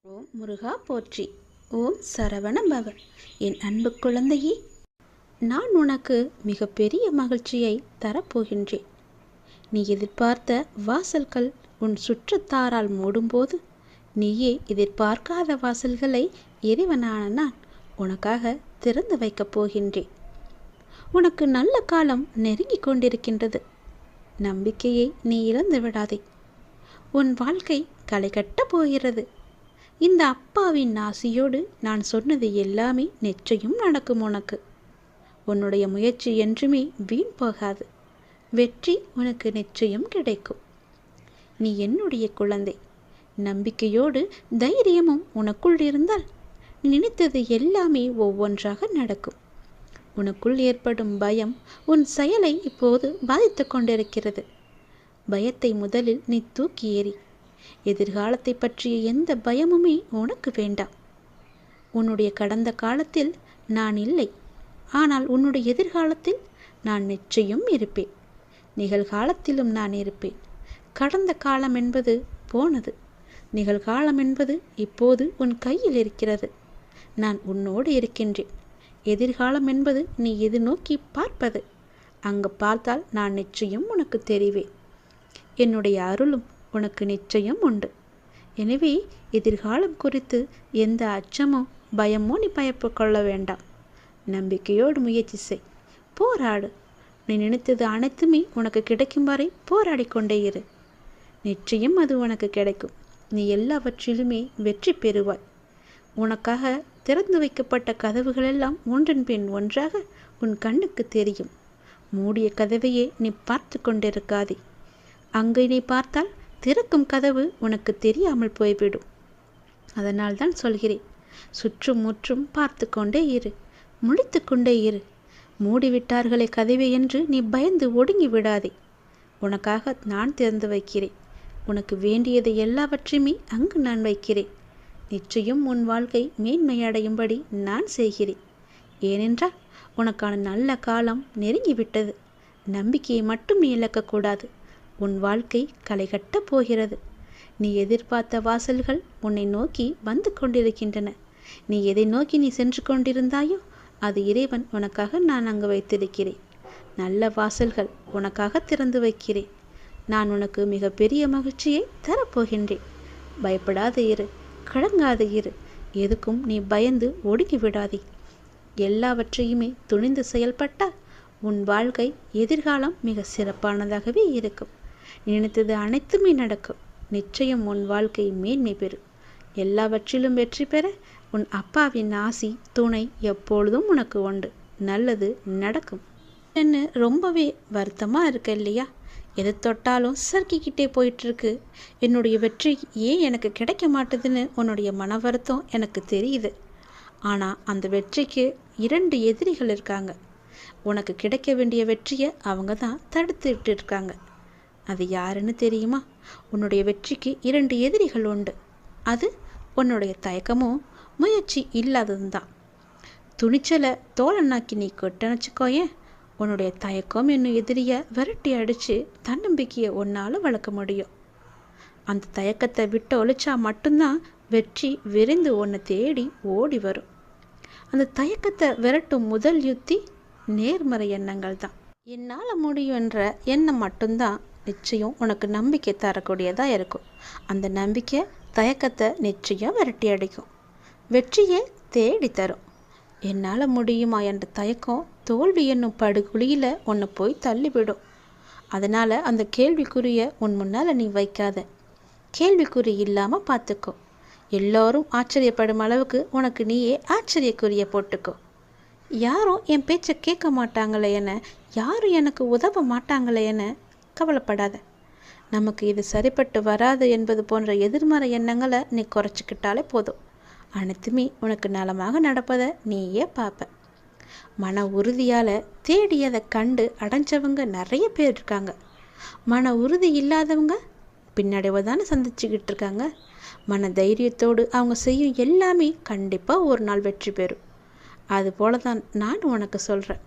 ஓம் முருகா போற்றி. ஓம் சரவண பவ. என் அன்பு குழந்தையே, நான் உனக்கு மிகப்பெரிய மகிழ்ச்சியை தரப்போகின்றேன். நீ எதிர்பார்த்த வாசல்கள் உன் சுற்றத்தாரால் மூடும்போது, நீயே எதிர்பார்க்காத வாசல்களை இறைவனான நான் உனக்காக திறந்து வைக்கப் போகின்றேன். உனக்கு நல்ல காலம் நெருங்கிக் கொண்டிருக்கின்றது. நம்பிக்கையை நீ இழந்து விடாதே. உன் வாழ்க்கை களை கட்டப் போகிறது. இந்த அப்பாவின் ஆசியோடு நான் சொன்னது எல்லாமே நிச்சயம் நடக்கும். உனக்கு உன்னுடைய முயற்சி என்றுமே வீண் போகாது. வெற்றி உனக்கு நிச்சயம் கிடைக்கும். நீ என்னுடைய குழந்தை. நம்பிக்கையோடு தைரியமும் உனக்குள் இருந்தால் நினைத்தது எல்லாமே ஒவ்வொன்றாக நடக்கும். உனக்குள் ஏற்படும் பயம் உன் செயலை இப்போது பாதித்து கொண்டிருக்கிறது. பயத்தை முதலில் நீ தூக்கி எறி. எதிர்காலத்தை பற்றிய எந்த பயமுமே உனக்கு வேண்டாம். உன்னுடைய கடந்த காலத்தில் நான் இல்லை, ஆனால் உன்னுடைய எதிர்காலத்தில் நான் நிச்சயம் இருப்பேன். நிகழ்காலத்திலும் நான் இருப்பேன். கடந்த காலம் என்பது போனது. நிகழ்காலம் என்பது இப்போது உன் கையில் இருக்கிறது. நான் உன்னோடு இருக்கின்றேன். எதிர்காலம் என்பது நீ எது நோக்கி பார்ப்பது. அங்கு பார்த்தால் நான் நிச்சயம் உனக்கு தெரிவேன். என்னுடைய அருளும் உனக்கு நிச்சயம் உண்டு. எனவே எதிர்காலம் குறித்து எந்த அச்சமோ பயமோ நீ பயப்பு கொள்ள வேண்டாம். நம்பிக்கையோடு முயற்சி செய். போராடு. நீ நினைத்தது அனைத்துமே உனக்கு கிடைக்கும் வரை போராடி கொண்டே இரு. நிச்சயம் அது உனக்கு கிடைக்கும். நீ எல்லாவற்றிலுமே வெற்றி பெறுவாய். உனக்காக திறந்து வைக்கப்பட்ட கதவுகளெல்லாம் ஒன்றன் பின் ஒன்றாக உன் கண்ணுக்கு தெரியும். மூடிய கதவையே நீ பார்த்து கொண்டிருக்காதே. அங்கே நீ பார்த்தால் திறக்கும் கதவு உனக்கு தெரியாமல் போய்விடும். அதனால் தான் சொல்கிறேன், சுற்றும் முற்றும் பார்த்து கொண்டே இரு, முழித்து கொண்டே இரு. மூடிவிட்டார்களே கதவை என்று நீ பயந்து ஒடுங்கி விடாதே. உனக்காக நான் திறந்து வைக்கிறேன். உனக்கு வேண்டியதை எல்லாவற்றையுமே அங்கு நான் வைக்கிறேன். நிச்சயம் உன் வாழ்க்கை மேன்மையடையும்படி நான் செய்கிறேன். ஏனென்றால் உனக்கான நல்ல காலம் நெருங்கிவிட்டது. நம்பிக்கையை மட்டும் நீ இழக்கக்கூடாது. உன் வாழ்க்கை களை கட்டப் போகிறது. நீ எதிர்பார்த்த வாசல்கள் உன்னை நோக்கி வந்து கொண்டிருக்கின்றன. நீ எதை நோக்கி நீ சென்று கொண்டிருந்தாயோ அது இறைவன் உனக்காக நான் அங்கு வைத்திருக்கிறேன். நல்ல வாசல்கள் உனக்காக திறந்து வைக்கிறேன். நான் உனக்கு மிகப்பெரிய மகிழ்ச்சியை தரப்போகின்றேன். பயப்படாத இரு, கலங்காத இரு. எதுக்கும் நீ பயந்து ஒடுங்கி விடாதே. எல்லாவற்றையுமே துணிந்து செயல்பட்டால் உன் வாழ்க்கை எதிர்காலம் மிக சிறப்பானதாகவே இருக்கும். நினைத்தது அனைத்துமே நடக்கும். நிச்சயம் உன் வாழ்க்கை மேன்மை பெறும். எல்லாவற்றிலும் வெற்றி பெற உன் அப்பாவின் ஆசி துணை எப்பொழுதும் உனக்கு உண்டு. நல்லது நடக்கும். என்ன ரொம்பவே வருத்தமாக இருக்கு இல்லையா? எது தொட்டாலும் சறுக்கிக்கிட்டே போயிட்டுருக்கு. என்னுடைய வெற்றி ஏன் எனக்கு கிடைக்க மாட்டுதுன்னு உன்னுடைய மன வருத்தம் எனக்கு தெரியுது. ஆனால் அந்த வெற்றிக்கு 2 எதிரிகள் இருக்காங்க. உனக்கு கிடைக்க வேண்டிய வெற்றியை அவங்க தான் தடுத்துட்டு இருக்காங்க. அது யாருன்னு தெரியுமா? உன்னுடைய வெற்றிக்கு 2 எதிரிகள் உண்டு. அது உன்னுடைய தயக்கமும் முயற்சி இல்லாததும் தான். துணிச்சலை தோழனாக்கி நீ கொட்டணிச்சுக்கோயேன். உன்னுடைய தயக்கம் என்னும் எதிரியை விரட்டி அடித்து தன்னம்பிக்கையை ஒன்றால் வளர்க்க முடியும். அந்த தயக்கத்தை விட்டு ஒழிச்சா மட்டும்தான் வெற்றி விரைந்து உன்னை தேடி ஓடி வரும். அந்த தயக்கத்தை விரட்டும் முதல் யுத்தி நேர்மறை எண்ணங்கள் தான். என்னால் முடியும் என்ற எண்ணம் மட்டும்தான் நிச்சயம் உனக்கு நம்பிக்கை தரக்கூடியதாக இருக்கும். அந்த நம்பிக்கை தயக்கத்தை நிச்சயம் விரட்டி அடிக்கும். வெற்றியை தேடி தரும். என்னால் முடியுமா என்ற தயக்கம் தோல்வி என்னும் படுகுழியில் உன்னை போய் தள்ளிவிடும். அதனால் அந்த கேள்விக்குறியை உன் முன்னால் நீ வைக்காத. கேள்விக்குறி இல்லாமல் பார்த்துக்கோ. எல்லோரும் ஆச்சரியப்படும் அளவுக்கு உனக்கு நீயே ஆச்சரியக்குறியை போட்டுக்கோ. யாரும் என் பேச்சை கேட்க மாட்டாங்களே என, யாரும் எனக்கு உதவ மாட்டாங்களே என கவலைப்படாத. நமக்கு இது சரிப்பட்டு வராது என்பது போன்ற எதிர்மறை எண்ணங்களை நீ குறைச்சிக்கிட்டாலே போதும். அனைத்துமே உனக்கு நலமாக நடப்பதை நீயே பார்ப்ப. மன உறுதியால் தேடியதை கண்டு அடைஞ்சவங்க நிறைய பேர் இருக்காங்க. மன உறுதி இல்லாதவங்க பின்னடைவதானே சந்திச்சுக்கிட்டு இருக்காங்க. மன தைரியத்தோடு அவங்க செய்யும் எல்லாமே கண்டிப்பாக ஒரு நாள் வெற்றி பெறும். அதுபோல தான் நான் உனக்கு சொல்கிறேன்.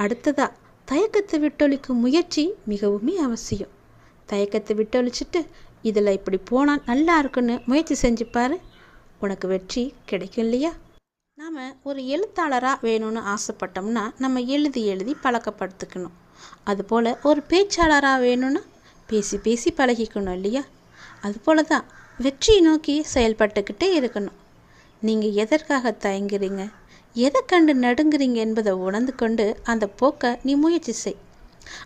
அடுத்ததா தயக்கத்தை விட்டொழிக்கும் முயற்சி மிகவுமே அவசியம். தயக்கத்தை விட்டொழிச்சிட்டு இதில் இப்படி போனால் நல்லா இருக்குன்னு முயற்சி செஞ்சுப்பாரு. உனக்கு வெற்றி கிடைக்கும் இல்லையா? நாம் ஒரு எழுத்தாளராக வேணும்னு ஆசைப்பட்டோம்னா நம்ம எழுதி எழுதி பழக்கப்படுத்திக்கணும். அதுபோல் ஒரு பேச்சாளராக வேணும்னா பேசி பேசி பழகிக்கணும் இல்லையா? அதுபோல தான் வெற்றியை நோக்கி செயல்பட்டுக்கிட்டே இருக்கணும். நீங்கள் எதற்காக தயங்குறீங்க, எதை கண்டு நடுங்குறீங்க என்பதை உணர்ந்து கொண்டு அந்த போக்கை நீ முயற்சி செய்.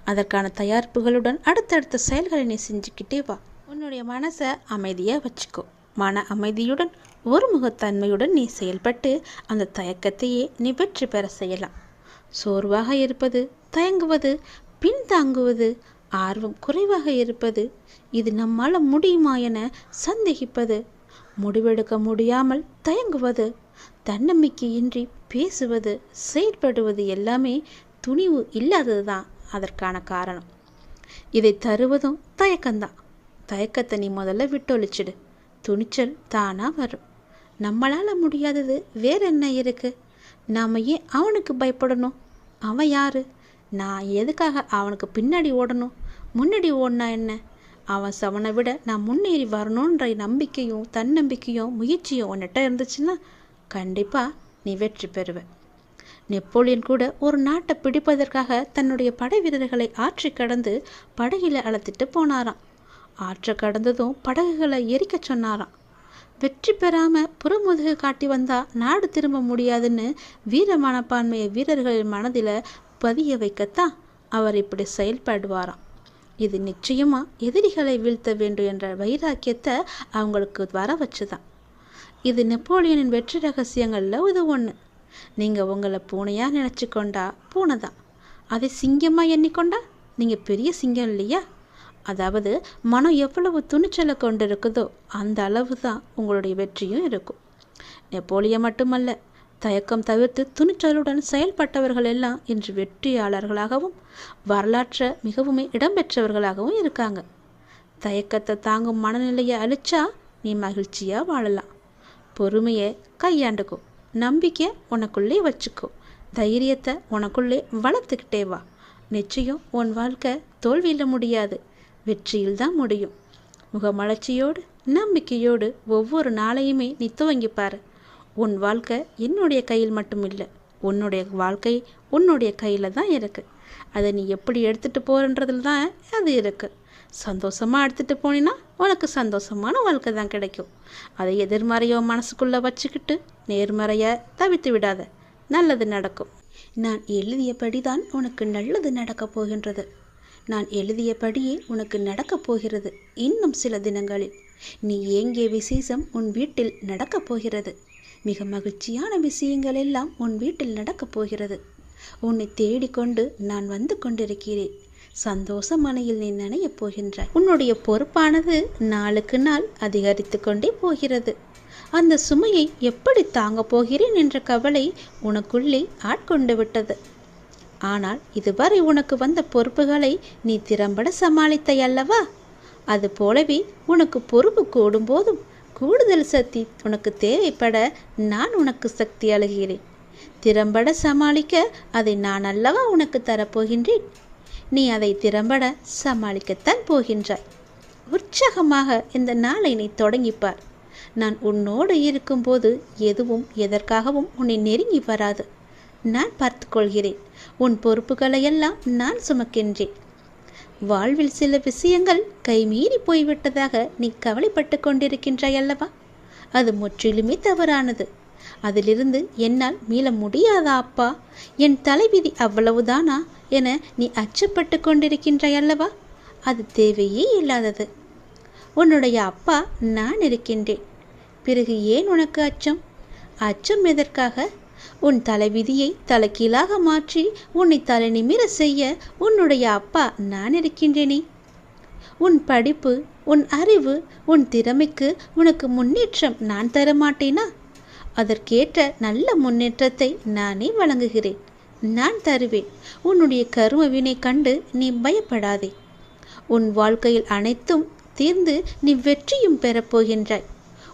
அதற்கான தயாரிப்புகளுடன் அடுத்தடுத்த செயல்களை நீ செஞ்சுக்கிட்டே வா. உன்னுடைய மனசை அமைதியாக வச்சுக்கோ. மன அமைதியுடன் ஒருமுகத்தன்மையுடன் நீ செயல்பட்டு அந்த தயக்கத்தையே நீ வெற்றி பெற செய்யலாம். சோர்வாக இருப்பது, தயங்குவது, பின்தாங்குவது, ஆர்வம் குறைவாக இருப்பது, இது நம்மால் முடியுமா என சந்தேகிப்பது, முடிவெடுக்க முடியாமல் தயங்குவது, தன்னம்பிக்கையின்றி பேசுவது, செயல்படுவது எல்லாமே துணிவு இல்லாதது தான் அதற்கான காரணம். இதை தருவதும் தயக்கம்தான். தயக்கத்தை நீ முதல்ல விட்டொழிச்சிடு. துணிச்சல் தானாக வரும். நம்மளால் முடியாதது வேற என்ன இருக்கு? நாம் ஏன் அவனுக்கு பயப்படணும்? அவன் யாரு? நான் எதுக்காக அவனுக்கு பின்னாடி ஓடணும்? முன்னாடி ஓடினா என்ன? அவனை விட நான் முன்னேறி வரணுன்ற நம்பிக்கையும் தன்னம்பிக்கையும் முயற்சியும் உன்னிட்ட இருந்துச்சுன்னா கண்டிப்பாக நீ வெற்றி பெறுவ. நெப்போலியன் கூட ஒரு நாட்டை பிடிப்பதற்காக தன்னுடைய படை வீரர்களை ஆற்றை கடந்து படகில அழைத்துட்டு போனாராம். ஆற்றை கடந்ததும் படகுகளை எரிக்க சொன்னாராம். வெற்றி பெறாமல் புறமுதுகு காட்டி வந்தால் நாடு திரும்ப முடியாதுன்னு வீர மனப்பான்மையை வீரர்களின் மனதில் பதிய வைக்கத்தான் அவர் இப்படி செயல்படுவாராம். இது நிச்சயமாக எதிரிகளை வீழ்த்த வேண்டும் என்ற வைராக்கியத்தை அவங்களுக்கு வர வச்சுதான். இது நெப்போலியனின் வெற்றி ரகசியங்களில் இது ஒன்று. நீங்கள் உங்களை பூனையாக நினச்சி கொண்டா பூனை தான். அதை சிங்கமாக எண்ணிக்கொண்டா நீங்கள் பெரிய சிங்கம் இல்லையா? அதாவது மனம் எவ்வளவு துணிச்சலை கொண்டு இருக்குதோ அந்த அளவு தான் உங்களுடைய வெற்றியும் இருக்கும். நெப்போலியன் மட்டுமல்ல, தயக்கம் தவிர்த்து துணிச்சலுடன் செயல்பட்டவர்கள் எல்லாம் இன்று வெற்றியாளர்களாகவும் வரலாற்றை மிகவும் இடம்பெற்றவர்களாகவும் இருக்காங்க. தயக்கத்தை தாங்கும் மனநிலையை அழிச்சா நீ மகிழ்ச்சியாக வாழலாம். பொறுமையை கையாண்டுக்கோ. நம்பிக்கை உனக்குள்ளே வச்சுக்கோ. தைரியத்தை உனக்குள்ளே வளர்த்துக்கிட்டே வா. நிச்சயம் உன் வாழ்க்கை தோல்வியில் முடியாது, வெற்றியில் தான் முடியும். முகமலர்ச்சியோடு நம்பிக்கையோடு ஒவ்வொரு நாளையுமே நீ துவங்கிப்பார். உன் வாழ்க்கை என்னுடைய கையில் மட்டும் இல்லை, உன்னுடைய வாழ்க்கை உன்னுடைய கையில் தான் இருக்குது. அதை நீ எப்படி எடுத்துகிட்டு போகிறன்றதில் தான் அது இருக்குது. சந்தோஷமாக எடுத்துகிட்டு போனீன்னா உனக்கு சந்தோஷமான வாழ்க்கை தான் கிடைக்கும். அதை எதிர்மறையோ மனசுக்குள்ளே வச்சுக்கிட்டு நேர்மறையாக தவித்து விடாத. நல்லது நடக்கும். நான் எழுதியபடி தான் உனக்கு நல்லது நடக்கப் போகின்றது. நான் எழுதியபடியே உனக்கு நடக்கப் போகிறது. இன்னும் சில தினங்களில் நீ ஏங்கிய விசேஷம் உன் வீட்டில் நடக்கப் போகிறது. மிக மகிழ்ச்சியான விஷயங்கள் எல்லாம் உன் வீட்டில் நடக்கப் போகிறது. உன்னை தேடிக்கொண்டு நான் வந்து கொண்டிருக்கிறேன். சந்தோஷ மலையில் நீ நனையப் போகின்றாய். உன்னுடைய பொறுப்பானது நாளுக்கு நாள் அதிகரித்து கொண்டே போகிறது. அந்த சுமையை எப்படி தாங்கப் போகிறேன் என்ற கவலை உனக்குள்ளே ஆட்கொண்டு விட்டது. ஆனால் இதுவரை உனக்கு வந்த பொறுப்புகளை நீ திறம்பட சமாளித்தாய் அல்லவா? அது போலவே உனக்கு பொறுப்பு கூடும்போதும் கூடுதல் சக்தி உனக்கு தேவைப்பட நான் உனக்கு சக்தி அளிக்கிறேன். திறம்பட சமாளிக்க அதை நான் அல்லவா உனக்கு தரப்போகின்றேன். நீ அதை திறம்பட சமாளிக்கத்தான் போகின்றாய். உற்சாகமாக இந்த நாளை நீ தொடங்கிப்பார். நான் உன்னோடு இருக்கும்போது எதுவும் எதற்காகவும் உன்னை நெருங்கி வராது. நான் பார்த்து கொள்கிறேன். உன் பொறுப்புகளையெல்லாம் நான் சுமக்கின்றேன். வாழ்வில் சில விஷயங்கள் கைமீறி போய்விட்டதாக நீ கவலைப்பட்டு கொண்டிருக்கின்றாய் அல்லவா? அது முற்றிலுமே தவறானது. அதிலிருந்து என்னால் மீள முடியாதா அப்பா, என் தலைவிதி அவ்வளவுதானா என நீ அச்சப்பட்டு கொண்டிருக்கின்றாய் அல்லவா? அது தேவையே இல்லாதது. உன்னுடைய அப்பா நான் இருக்கின்றேன். பிறகு ஏன் உனக்கு அச்சம்? அச்சம் எதற்காக? உன் தலைவிதியை தலைகீழாக மாற்றி உன்னை தலை நிமிர செய்ய உன்னுடைய அப்பா நான் இருக்கின்றேனே. உன் படிப்பு, உன் அறிவு, உன் திறமைக்கு உனக்கு முன்னேற்றம் நான் தரமாட்டேனா? அதற்கேற்ற நல்ல முன்னேற்றத்தை நானே வழங்குகிறேன். நான் தருவேன். உன்னுடைய கர்ம வினை கண்டு நீ பயப்படாதே. உன் வாழ்க்கையில் அனைத்தும் தீர்ந்து நீ வெற்றியும் பெறப்போகின்றாய்.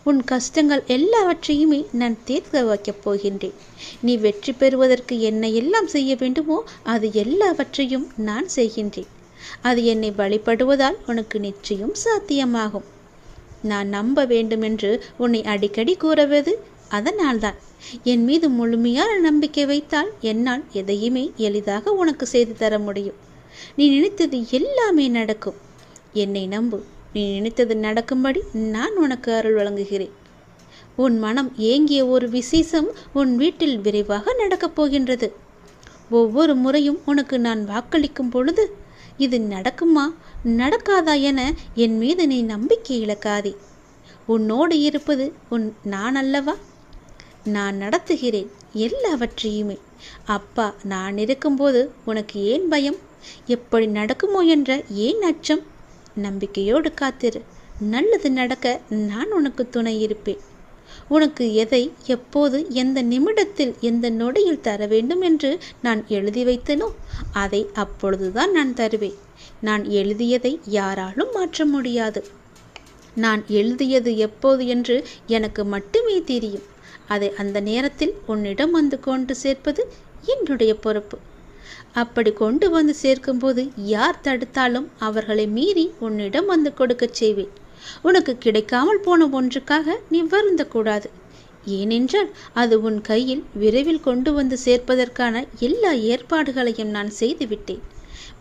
உன் கஷ்டங்கள் எல்லாவற்றையுமே நான் தீர்க்க வைக்கப் போகின்றேன். நீ வெற்றி பெறுவதற்கு என்ன எல்லாம் செய்ய வேண்டுமோ அது எல்லாவற்றையும் நான் செய்கின்றேன். அது என்னை வழிபடுவதால் உனக்கு நிச்சயம் சாத்தியமாகும். நான் நம்ப வேண்டுமென்று உன்னை அடிக்கடி கூறுவது அதனால்தான். என் மீது முழுமையான நம்பிக்கை வைத்தால் என்னால் எதையுமே எளிதாக உனக்கு செய்து தர முடியும். நீ நினைத்தது எல்லாமே நடக்கும். என்னை நம்பு. நீ நினைத்தது நடக்கும்படி நான் உனக்கு அருள் வழங்குகிறேன். உன் மனம் ஏங்கிய ஒரு விசேஷம் உன் வீட்டில் விரைவாக நடக்கப் போகின்றது. ஒவ்வொரு முறையும் உனக்கு நான் வாக்களிக்கும் பொழுது இது நடக்குமா நடக்காதா என என் மீது நீ நம்பிக்கை இழக்காதே. உன்னோடு இருப்பது நான் அல்லவா? நான் நடத்துகிறேன் எல்லாவற்றையுமே. அப்பா நான் இருக்கும்போது உனக்கு ஏன் பயம்? எப்படி நடக்குமோ என்ற ஏன் அச்சம்? நம்பிக்கையோடு காத்திரு. நல்லது நடக்க நான் உனக்கு துணை இருப்பேன். உனக்கு எதை எப்போது எந்த நிமிடத்தில் எந்த நொடியில் தர வேண்டும் என்று நான் எழுதி வைத்தனோ அதை அப்பொழுதுதான் நான் தருவேன். நான் எழுதியதை யாராலும் மாற்ற முடியாது. நான் எழுதியது எப்போது என்று எனக்கு மட்டுமே தெரியும். அதை அந்த நேரத்தில் உன்னிடம் வந்து கொண்டு சேர்ப்பது என்னுடைய பொறுப்பு. அப்படி கொண்டு வந்து சேர்க்கும்போது யார் தடுத்தாலும் அவர்களை மீறி உன்னிடம் வந்து கொடுக்கச் செய்வேன். உனக்கு கிடைக்காமல் போன ஒன்றுக்காக நீ வருந்தக்கூடாது. ஏனென்றால் அது உன் கையில் விரைவில் கொண்டு வந்து சேர்ப்பதற்கான எல்லா ஏற்பாடுகளையும் நான் செய்துவிட்டேன்.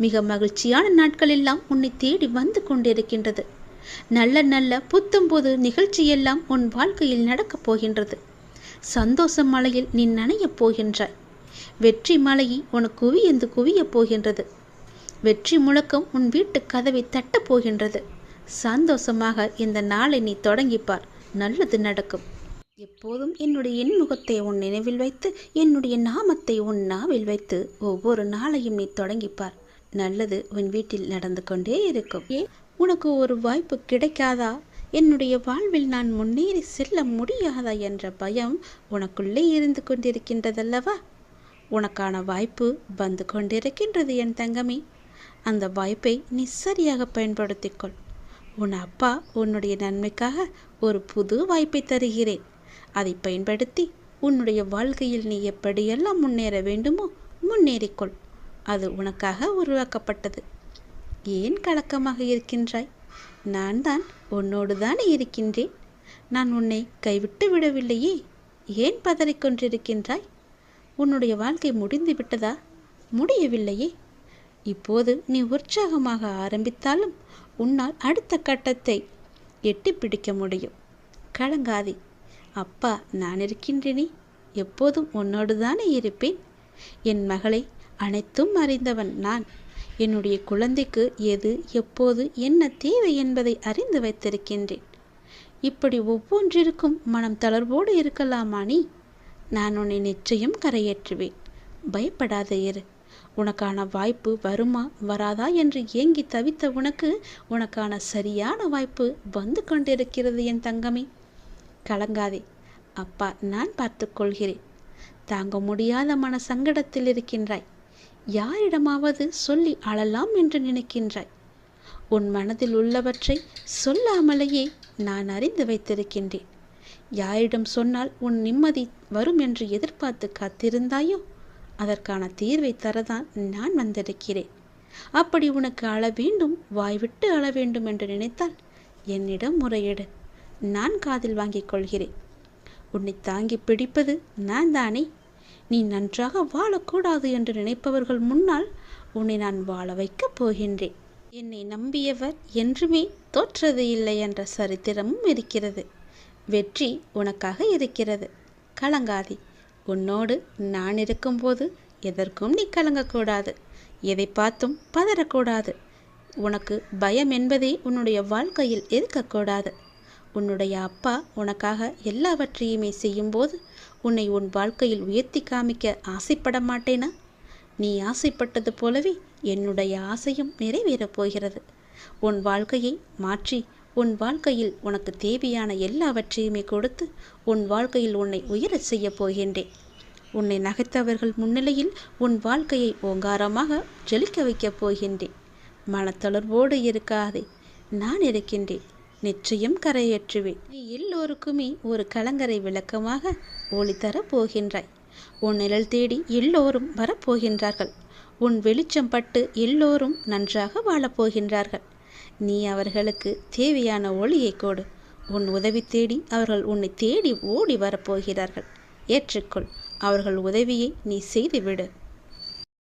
மிக மகிழ்ச்சியான நாட்கள் எல்லாம் உன்னை தேடி வந்து கொண்டிருக்கின்றது. நல்ல நல்ல புத்தம்போது நிகழ்ச்சியெல்லாம் உன் வாழ்க்கையில் நடக்கப் போகின்றது. சந்தோஷ மலையில் நீ நனையப் போகின்றாய். வெற்றி மலையை உனக்கு குவியந்து குவியப் போகின்றது. வெற்றி முழக்கம் உன் வீட்டு கதவை தட்டப் போகின்றது. சந்தோஷமாக இந்த நாளை நீ தொடங்கிப்பார். நல்லது நடக்கும். எப்போதும் என்னுடைய இன்முகத்தை உன் நினைவில் வைத்து என்னுடைய நாமத்தை உன் நாவில் வைத்து ஒவ்வொரு நாளையும் நீ தொடங்கிப்பார். நல்லது உன் வீட்டில் நடந்து கொண்டே இருக்கும். உனக்கு ஒரு வாய்ப்பு கிடைக்காதா? என்னுடைய வாழ்வில் நான் முன்னேறி செல்ல முடியாதா என்ற பயம் உனக்குள்ளே இருந்து கொண்டிருக்கின்றதல்லவா? உனக்கான வாய்ப்பு வந்து கொண்டிருக்கின்றது என் தங்கமே. அந்த வாய்ப்பை நீ சரியாக பயன்படுத்திக்கொள். உன் அப்பா உன்னுடைய நன்மைக்காக ஒரு புது வாய்ப்பை தருகிறேன். அதை பயன்படுத்தி உன்னுடைய வாழ்க்கையில் நீ எப்படியெல்லாம் முன்னேற வேண்டுமோ முன்னேறிக்கொள். அது உனக்காக உருவாக்கப்பட்டது. ஏன் கலக்கமாக இருக்கின்றாய்? நான் தான் உன்னோடு தானே இருக்கின்றேன். நான் உன்னை கைவிட்டு விடவில்லையே. ஏன் பதறிக்கொண்டிருக்கின்றாய்? உன்னுடைய வாழ்க்கை முடிந்து விட்டதா? முடியவில்லையே. இப்போது நீ உற்சாகமாக ஆரம்பித்தாலும் உன்னால் அடுத்த கட்டத்தை எட்டி பிடிக்க முடியும். கலங்காதே. அப்பா நான் இருக்கின்றேனே. எப்போதும் உன்னோடு தானே இருப்பேன். என் மகளை அனைத்தும் அறிந்தவன் நான். என்னுடைய குழந்தைக்கு எது எப்போது என்ன தேவை என்பதை அறிந்து வைத்திருக்கின்றேன். இப்படி ஒவ்வொன்றிற்கும் மனம் தளர்வோடு இருக்கலாமா நீ? நான் உன்னை நிச்சயம் கரையேற்றுவேன். பயப்படாத இரு. உனக்கான வாய்ப்பு வருமா வராதா என்று ஏங்கி தவித்த உனக்கான சரியான வாய்ப்பு வந்து கொண்டிருக்கிறது என் தங்கமே. கலங்காதே. அப்பா நான் பார்த்து கொள்கிறேன். தாங்க முடியாத மன சங்கடத்தில் இருக்கின்றாய். யாரிடமாவது சொல்லி அழலாம் என்று நினைக்கின்றாய். உன் மனதில் உள்ளவற்றை சொல்லாமலேயே நான் அறிந்து வைத்திருக்கின்றேன். யாரிடம் சொன்னால் உன் நிம்மதி வரும் என்று எதிர்பார்த்து காத்திருந்தாயோ அதற்கான தீர்வை தரதான் நான் வந்திருக்கிறேன். அப்படி உனக்கு அழ வேண்டும், வாய்விட்டு அழ வேண்டும் என்று நினைத்தால் என்னிடம் முறையிடு. நான் காதில் வாங்கிக் கொள்கிறேன். உன்னை தாங்கி பிடிப்பது நான் தானே. நீ நன்றாக வாழக்கூடாது என்று நினைப்பவர்கள் முன்னால் உன்னை நான் வாழ வைக்கப் போகின்றேன். என்னை நம்பியவர் என்றுமே தோற்றது இல்லை என்ற சரித்திரமும் இருக்கிறது. வெற்றி உனக்காக இருக்கிறது. கலங்காதே. உன்னோடு நான் இருக்கும்போது எதற்கும் நீ கலங்கக்கூடாது. எதை பார்த்தும் பதறக்கூடாது. உனக்கு பயம் என்பதே உன்னுடைய வாழ்க்கையில் இருக்கக்கூடாது. உன்னுடைய அப்பா உனக்காக எல்லாவற்றையுமே செய்யும்போது உன்னை உன் வாழ்க்கையில் உயர்த்தி காமிக்க ஆசைப்பட மாட்டேனா? நீ ஆசைப்பட்டது போலவே என்னுடைய ஆசையும் நிறைவேறப் போகிறது. உன் வாழ்க்கையை மாற்றி உன் வாழ்க்கையில் உனக்கு தேவையான எல்லாவற்றையுமே கொடுத்து உன் வாழ்க்கையில் உன்னை உயரச் செய்ய போகின்றேன். உன்னை நகைத்தவர்கள் முன்னிலையில் உன் வாழ்க்கையை ஓங்காரமாக ஜொலிக்க வைக்கப் போகின்றேன். மனத்தளர்வோடு இருக்காதே. நான் இருக்கின்றேன். நிச்சயம் கரையேற்றுவேன். நீ எல்லோருக்குமே ஒரு கலங்கரை விளக்கமாக ஒளி தரப் போகின்றாய். உன் நிழல் தேடி எல்லோரும் வரப்போகின்றார்கள். உன் வெளிச்சம் பட்டு எல்லோரும் நன்றாக வாழப்போகின்றார்கள். நீ அவர்களுக்கு தேவையான ஒளியை கொடு. உன் உதவி தேடி அவர்கள் உன்னை தேடி ஓடி வரப்போகிறார்கள். ஏற்றுக்கொள். அவர்கள் உதவியை நீ செய்துவிடு.